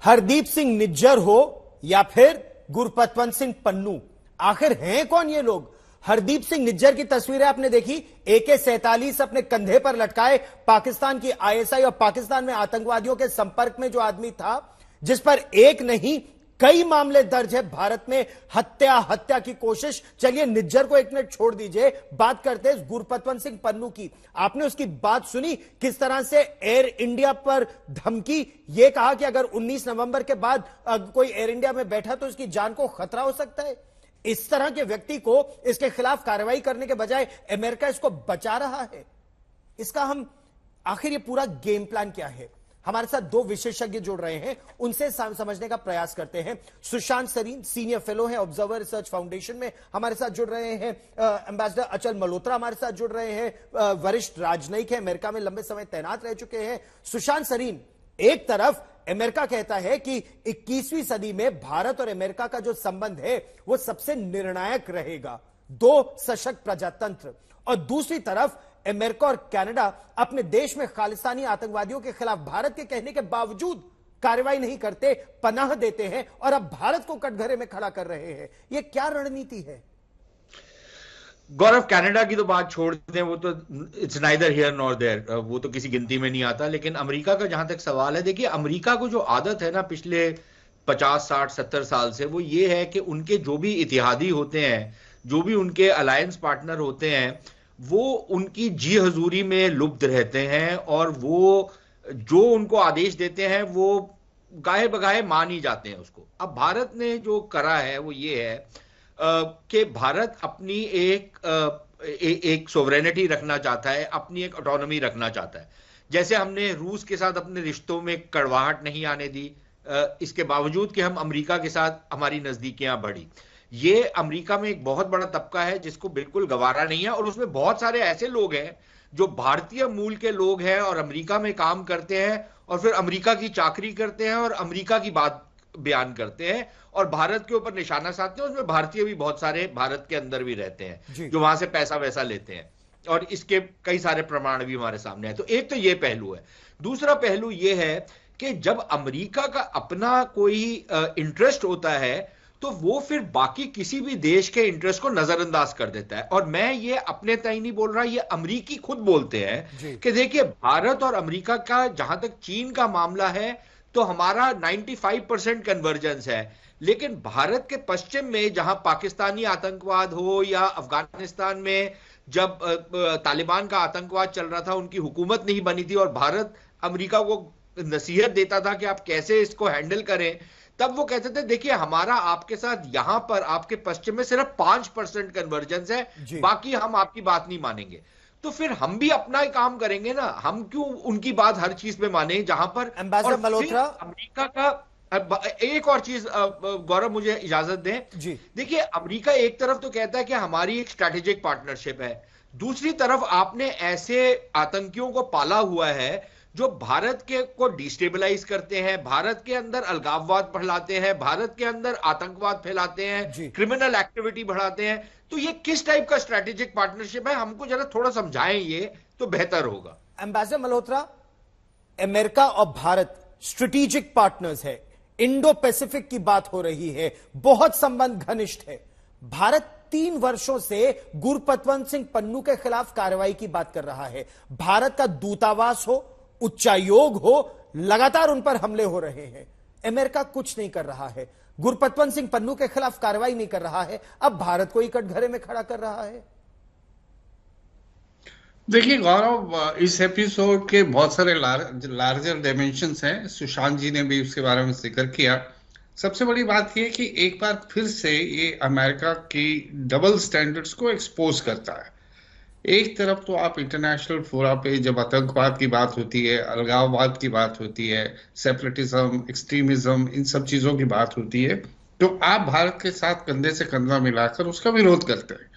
हरदीप सिंह निज्जर हो या फिर गुरपतवंत सिंह पन्नू, आखिर हैं कौन ये लोग? हरदीप सिंह निज्जर की तस्वीरें आपने देखी, AK-47 अपने कंधे पर लटकाए पाकिस्तान की ISI और पाकिस्तान में आतंकवादियों के संपर्क में जो आदमी था, जिस पर एक नहीं कई मामले दर्ज है भारत में, हत्या की कोशिश। चलिए निज्जर को एक मिनट छोड़ दीजिए, बात करते हैं गुरपतवंत सिंह पन्नू की। आपने उसकी बात सुनी, किस तरह से एयर इंडिया पर धमकी, यह कहा कि अगर 19 नवंबर के बाद कोई एयर इंडिया में बैठा तो उसकी जान को खतरा हो सकता है। इस तरह के व्यक्ति को इसके खिलाफ कार्रवाई करने के बजाय अमेरिका इसको बचा रहा है। इसका हम आखिर ये पूरा गेम प्लान क्या है? हमारे साथ दो विशेषज्ञ जुड़ रहे हैं, उनसे समझने का प्रयास करते हैं। सुशांत सरीन सीनियर फेलो है ऑब्जर्वर रिसर्च फाउंडेशन में, हमारे साथ जुड़ रहे हैं। एम्बेसडर अचल मल्होत्रा हमारे साथ जुड़ रहे हैं, वरिष्ठ राजनयिक है, अमेरिका में लंबे समय तैनात रह चुके हैं। सुशांत सरीन, एक तरफ अमेरिका कहता है कि 21वीं सदी में भारत और अमेरिका का जो संबंध है वो सबसे निर्णायक रहेगा, दो सशक्त प्रजातंत्र, और दूसरी तरफ अमेरिका और कनाडा अपने देश में खालिस्तानी आतंकवादियों के खिलाफ भारत के कहने के बावजूद कार्रवाई नहीं करते, पनाह देते हैं और अब भारत को कटघरे में खड़ा कर रहे हैं। यह क्या रणनीति है? गौरव, कनाडा की तो बात छोड़ दें, वो तो it's neither here nor there, वो तो किसी गिनती में नहीं आता। लेकिन अमेरिका का जहां तक सवाल है, देखिए अमेरिका को जो आदत है ना पिछले 50, 60, 70 साल से, वो ये है कि उनके जो भी इतिहादी होते हैं, जो भी उनके अलायंस पार्टनर होते हैं, वो उनकी जी हजूरी में लुप्त रहते हैं और वो जो उनको आदेश देते हैं वो गाहे बगाहे मान ही जाते हैं उसको। अब भारत ने जो करा है वो ये है कि भारत अपनी एक सोवरेनिटी रखना चाहता है, अपनी एक ऑटोनॉमी रखना चाहता है। जैसे हमने रूस के साथ अपने रिश्तों में कड़वाहट नहीं आने दी, इसके बावजूद कि हम अमेरिका के साथ हमारी नजदीकियां बढ़ी। ये अमेरिका में एक बहुत बड़ा तबका है जिसको बिल्कुल गवारा नहीं है, और उसमें बहुत सारे ऐसे लोग हैं जो भारतीय मूल के लोग हैं और अमेरिका में काम करते हैं और फिर अमेरिका की चाकरी करते हैं और अमेरिका की बात बयान करते हैं और भारत के ऊपर निशाना साधते हैं। उसमें भारतीय भी बहुत सारे भारत के अंदर भी रहते हैं जो वहां से पैसा वैसा लेते हैं, और इसके कई सारे प्रमाण भी हमारे सामने है। तो एक तो ये पहलू है। दूसरा पहलू ये है कि जब अमेरिका का अपना कोई इंटरेस्ट होता है तो वो फिर बाकी किसी भी देश के इंटरेस्ट को नजरअंदाज कर देता है। और मैं ये अपने तय नहीं बोल रहा, ये अमेरिकी खुद बोलते हैं कि देखिए भारत और अमेरिका का जहां तक चीन का मामला है तो हमारा 95% कन्वर्जेंस है, लेकिन भारत के पश्चिम में जहां पाकिस्तानी आतंकवाद हो या अफगानिस्तान में जब तालिबान का आतंकवाद चल रहा था, उनकी हुकूमत नहीं बनी थी और भारत अमेरिका को नसीहत देता था कि आप कैसे इसको हैंडल करें, तब वो कहते थे देखिए हमारा आपके साथ यहां पर आपके पश्चिम में सिर्फ 5% कन्वर्जेंस है, बाकी हम आपकी बात नहीं मानेंगे। तो फिर हम भी अपना ही काम करेंगे ना, हम क्यों उनकी बात हर चीज में माने जहां पर। एम्बेसडर मल्होत्रा, अमेरिका का एक और चीज गौरव मुझे इजाजत दें। देखिए अमेरिका एक तरफ तो कहता है कि हमारी एक स्ट्रैटेजिक पार्टनरशिप है, दूसरी तरफ आपने ऐसे आतंकियों को पाला हुआ है जो भारत के को डिस्टेबलाइज करते हैं, भारत के अंदर अलगाववाद फैलाते हैं, भारत के अंदर आतंकवाद फैलाते हैं, क्रिमिनल एक्टिविटी बढ़ाते हैं। तो ये किस टाइप का स्ट्रैटेजिक पार्टनरशिप है, हमको जरा थोड़ा समझाएं ये तो बेहतर होगा। एम्बेसडर मल्होत्रा, अमेरिका और भारत स्ट्रेटेजिक पार्टनर्स है, इंडो पैसिफिक की बात हो रही है, बहुत संबंध घनिष्ठ है। भारत 3 वर्षों से गुरपतवंत सिंह पन्नू के खिलाफ कार्रवाई की बात कर रहा है। भारत का दूतावास हो, उच्चायोग हो, लगातार उन पर हमले हो रहे हैं। अमेरिका कुछ नहीं कर रहा है, गुरपतवंत सिंह पन्नू के खिलाफ कार्रवाई नहीं कर रहा है, अब भारत को ही कटघरे में खड़ा कर रहा है। देखिए गौरव, इस एपिसोड के बहुत सारे लार्जर डायमेंशंस हैं, सुशांत जी ने भी उसके बारे में जिक्र किया। सबसे बड़ी बात यह कि एक बार फिर से ये अमेरिका की डबल स्टैंडर्ड्स को एक्सपोज करता है। एक तरफ तो आप इंटरनेशनल फोरा पे जब आतंकवाद की बात होती है, अलगाववाद की बात होती है, सेपरेटिज्म, एक्सट्रीमिज्म, इन सब चीजों की बात होती है, तो आप भारत के साथ कंधे से कंधा मिलाकर उसका विरोध करते हैं।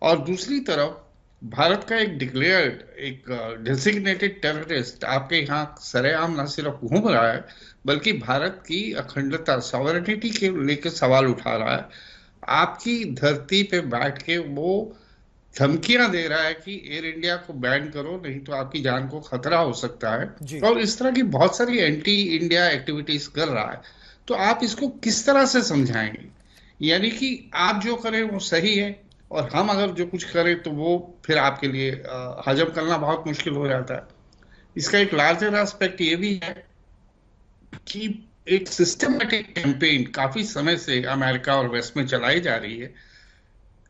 और दूसरी तरफ भारत का एक डिक्लेयर्ड, एक डेजिग्नेटेड टेररिस्ट आपके यहाँ सरेआम न सिर्फ घूम रहा है बल्कि भारत की अखंडता, सॉवरेनिटी के लेकर सवाल उठा रहा है। आपकी धरती पे बैठ के वो धमकियां दे रहा है कि एयर इंडिया को बैन करो, नहीं तो आपकी जान को खतरा हो सकता जी। है, और इस तरह की बहुत सारी एंटी इंडिया एक्टिविटीज कर रहा है। तो आप इसको किस तरह से समझाएंगे? यानी कि आप जो करें वो सही है, और हम अगर जो कुछ करें तो वो फिर आपके लिए हजम करना बहुत मुश्किल हो जाता है। इसका एक लार्जर एस्पेक्ट ये भी है कि एक सिस्टमेटिक कैंपेन काफी समय से अमेरिका और वेस्ट में चलाई जा रही है,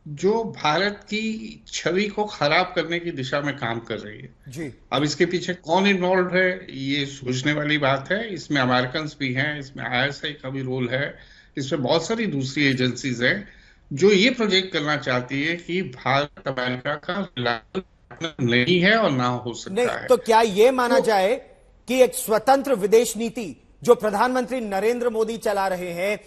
जो भारत की छवि को खराब करने की दिशा में काम कर रही है। जी। अब इसके पीछे कौन इन्वॉल्व है, ये सोचने वाली बात है। इसमें अमेरिकन भी हैं, इसमें ISI का भी रोल है, इसमें बहुत सारी दूसरी एजेंसीज हैं जो ये प्रोजेक्ट करना चाहती है कि भारत अमेरिका का रिलायबल पार्टनर नहीं है और ना हो नहीं सकता है। तो क्या यह माना तो जाए कि एक स्वतंत्र विदेश नीति जो प्रधानमंत्री नरेंद्र मोदी चला रहे हैं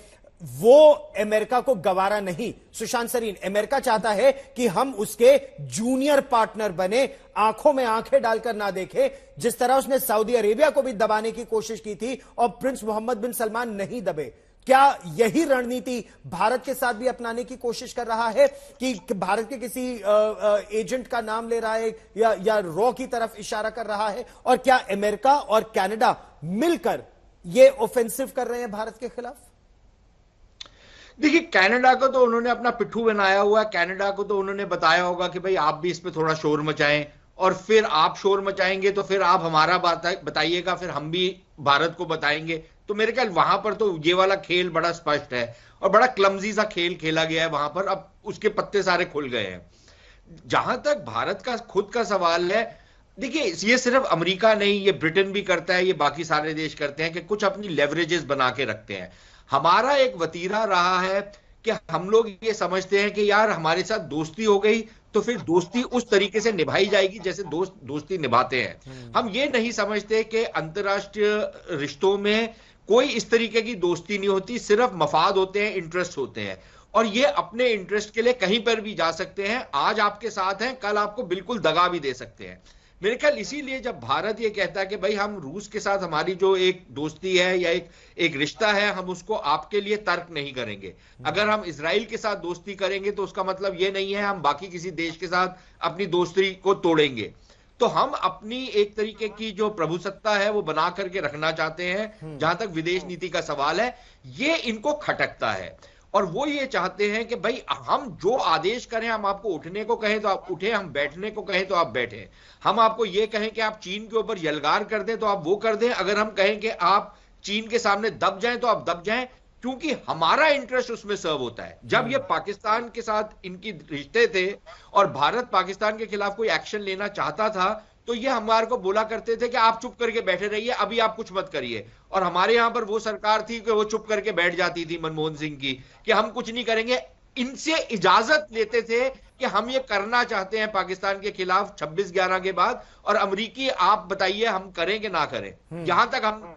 वो अमेरिका को गवारा नहीं? सुशांत सरीन, अमेरिका चाहता है कि हम उसके जूनियर पार्टनर बने, आंखों में आंखें डालकर ना देखे, जिस तरह उसने सऊदी अरेबिया को भी दबाने की कोशिश की थी और प्रिंस मोहम्मद बिन सलमान नहीं दबे। क्या यही रणनीति भारत के साथ भी अपनाने की कोशिश कर रहा है कि भारत के किसी एजेंट का नाम ले रहा है या रॉ की तरफ इशारा कर रहा है? और क्या अमेरिका और कनाडा मिलकर ये ऑफेंसिव कर रहे हैं भारत के खिलाफ? देखिए, कनाडा को तो उन्होंने अपना पिट्ठू बनाया हुआ है। कनाडा को तो उन्होंने बताया होगा कि भाई आप भी इस पे थोड़ा शोर मचाएं, और फिर आप शोर मचाएंगे तो फिर आप हमारा बताइएगा, फिर हम भी भारत को बताएंगे। तो मेरे ख्याल वहां पर तो ये वाला खेल बड़ा स्पष्ट है और बड़ा क्लमजी सा खेल खेला गया है वहां पर। अब उसके पत्ते सारे खुल गए हैं। जहां तक भारत का खुद का सवाल है, देखिए ये सिर्फ अमेरिका नहीं, ये ब्रिटेन भी करता है, ये बाकी सारे देश करते हैं कि कुछ अपनी लेवरेजेस बना के रखते हैं। हमारा एक वतीरा रहा है कि हम लोग ये समझते हैं कि यार हमारे साथ दोस्ती हो गई तो फिर दोस्ती उस तरीके से निभाई जाएगी जैसे दोस्ती निभाते हैं। हम ये नहीं समझते कि अंतर्राष्ट्रीय रिश्तों में कोई इस तरीके की दोस्ती नहीं होती, सिर्फ मफाद होते हैं, इंटरेस्ट होते हैं, और ये अपने इंटरेस्ट के लिए कहीं पर भी जा सकते हैं। आज आपके साथ हैं, कल आपको बिल्कुल दगा भी दे सकते हैं। मेरे ख्याल इसीलिए जब भारत ये कहता है कि भाई हम रूस के साथ हमारी जो एक दोस्ती है या एक रिश्ता है, हम उसको आपके लिए तर्क नहीं करेंगे। अगर हम इजराइल के साथ दोस्ती करेंगे तो उसका मतलब ये नहीं है हम बाकी किसी देश के साथ अपनी दोस्ती को तोड़ेंगे। तो हम अपनी एक तरीके की जो प्रभुसत्ता है वो बना करके रखना चाहते हैं। जहां तक विदेश नीति का सवाल है, ये इनको खटकता है और वो ये चाहते हैं कि भाई हम जो आदेश करें, हम आपको उठने को कहें तो आप उठे, हम बैठने को कहें तो आप बैठे, हम आपको ये कहें कि आप चीन के ऊपर यलगार कर दें तो आप वो कर दें, अगर हम कहें कि आप चीन के सामने दब जाएं तो आप दब जाएं, क्योंकि हमारा इंटरेस्ट उसमें सर्व होता है। जब ये पाकिस्तान के साथ इनकी रिश्ते थे और भारत पाकिस्तान के खिलाफ कोई एक्शन लेना चाहता था तो ये हमारे को बोला करते थे कि आप चुप करके बैठे रहिए, अभी आप कुछ मत करिए। और हमारे यहां पर वो सरकार थी कि वो चुप करके बैठ जाती थी, मनमोहन सिंह की, कि हम कुछ नहीं करेंगे। इनसे इजाजत लेते थे कि हम ये करना चाहते हैं पाकिस्तान के खिलाफ 26/11 के बाद, और अमरीकी आप बताइए हम करें कि ना करें, यहां तक हम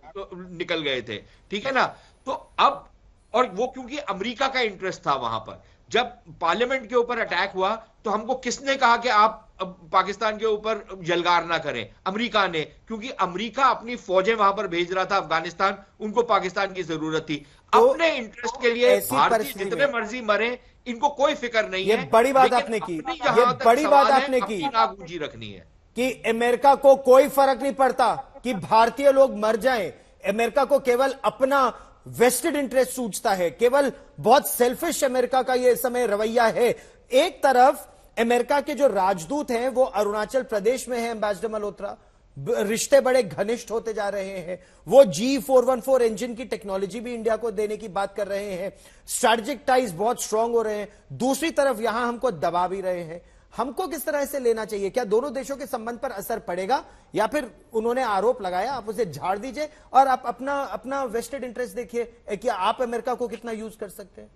निकल गए थे। ठीक है ना? तो अब, और वो क्योंकि अमेरिका का इंटरेस्ट था वहां पर। जब पार्लियामेंट के ऊपर अटैक हुआ तो हमको किसने कहा कि आप पाकिस्तान के ऊपर यलगार ना करें? अमेरिका ने, क्योंकि अमेरिका अपनी फौजें वहां पर भेज रहा था अफगानिस्तान, उनको पाकिस्तान की जरूरत थी। तो अपने इंटरेस्ट के लिए भारतीय जितने मर्जी मरे, इनको कोई फिक्र नहीं है। बड़ी बात आपने की, ये बड़ी बात आपने की, नाक ऊंची रखनी है कि अमेरिका को कोई फर्क नहीं पड़ता कि भारतीय लोग मर जाएं। अमेरिका को केवल अपना वेस्टेड इंटरेस्ट सूझता है, केवल बहुत सेल्फिश अमेरिका का यह समय रवैया है। एक तरफ अमेरिका के जो राजदूत हैं वो अरुणाचल प्रदेश में हैं, एम्बेसडर मल्होत्रा, रिश्ते बड़े घनिष्ठ होते जा रहे हैं। वो G414 इंजन की टेक्नोलॉजी भी इंडिया को देने की बात कर रहे हैं। स्ट्रैटेजिक टाइज बहुत स्ट्रांग हो रहे हैं। दूसरी तरफ यहां हमको दबा भी रहे हैं। हमको किस तरह से लेना चाहिए? क्या दोनों देशों के संबंध पर असर पड़ेगा, या फिर उन्होंने आरोप लगाया आप उसे झाड़ दीजिए और आप अपना वेस्टेड इंटरेस्ट देखिए कि आप अमेरिका को कितना यूज कर सकते हैं?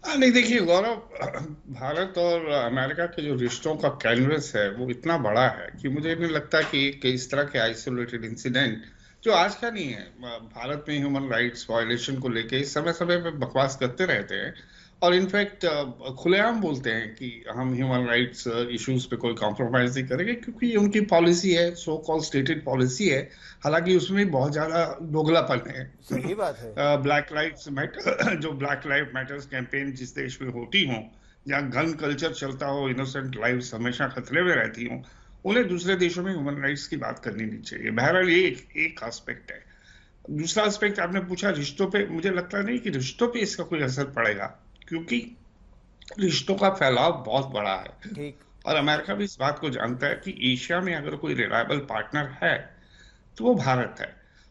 नहीं, देखिए गौरव, भारत और अमेरिका के जो रिश्तों का कैनवस है वो इतना बड़ा है कि मुझे नहीं लगता कि इस तरह के आइसोलेटेड इंसिडेंट, जो आज का नहीं है, भारत में ह्यूमन राइट्स वायलेशन को लेके समय समय पे बकवास करते रहते हैं और इनफैक्ट खुलेआम बोलते हैं कि हम ह्यूमन राइट्स इश्यूज पे कोई कॉम्प्रोमाइज नहीं करेंगे, क्योंकि ये उनकी पॉलिसी है, सो कॉल स्टेटेड पॉलिसी है। हालांकि उसमें बहुत ज्यादा दोगलापन है। सही बात है। ब्लैक लाइव्स मैटर जो ब्लैक लाइव मैटर्स कैंपेन जिस देश में होती हों, जहाँ गन कल्चर चलता हो, इनोसेंट लाइव्स हमेशा खतरे में रहती हो, उन्हें दूसरे देशों में ह्यूमन राइट्स की बात करनी नहीं चाहिए। बहरहाल ये एक एस्पेक्ट है। दूसरा एस्पेक्ट आपने पूछा रिश्तों पे, मुझे लगता नहीं कि रिश्तों पे इसका कोई असर पड़ेगा, क्योंकि रिश्तों का फैलाव बहुत बड़ा है। ठीक। और अमेरिका भी इस बात को जानता है कि एशिया में अगर कोई रिलायबल पार्टनर है तो वो भारत है।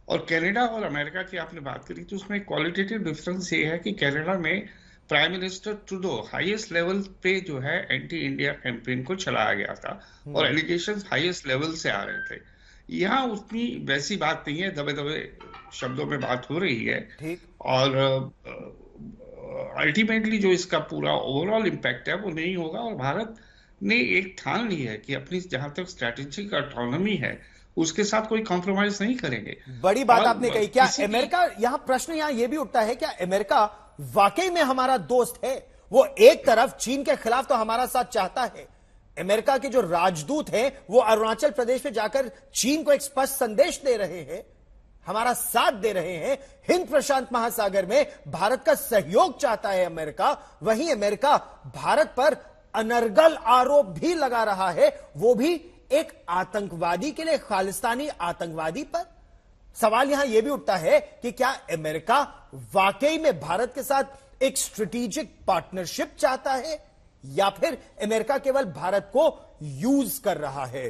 और कनाडा और अमेरिका की आपने बात करी तो उसमें क्वालिटेटिव डिफरेंस ये है कि कनाडा में prime minister Trudeau highest level पे जो है एंटी इंडिया कैंपेन को चलाया गया था और एलिगेशंस हाईएस्ट लेवल से आ रहे थे। यहाँ उतनी वैसी बात नहीं है, दबे दबे शब्दों में बात हो रही है। ठीक। और अल्टीमेटली जो इसका पूरा ओवरऑल इम्पैक्ट है वो नहीं होगा। और भारत ने एक ठान ली है कि अपनी जहां तक स्ट्रैटेजिक ऑटोनॉमी है उसके साथ कोई कॉम्प्रोमाइज नहीं करेंगे। बड़ी बात आपने कही। क्या अमेरिका, यहां प्रश्न यहां यह भी उठता है, क्या अमेरिका वाकई में हमारा दोस्त है? वो एक तरफ चीन के खिलाफ तो हमारा साथ चाहता है, अमेरिका के जो राजदूत हैं वो अरुणाचल प्रदेश में जाकर चीन को एक स्पष्ट संदेश दे रहे हैं, हमारा साथ दे रहे हैं। हिंद प्रशांत महासागर में भारत का सहयोग चाहता है अमेरिका, वहीं अमेरिका भारत पर अनर्गल आरोप भी लगा रहा है, वो भी एक आतंकवादी के लिए, खालिस्तानी आतंकवादी पर। सवाल यहां यह भी उठता है कि क्या अमेरिका वाकई में भारत के साथ एक स्ट्रेटेजिक पार्टनरशिप चाहता है या फिर अमेरिका केवल भारत को यूज कर रहा है?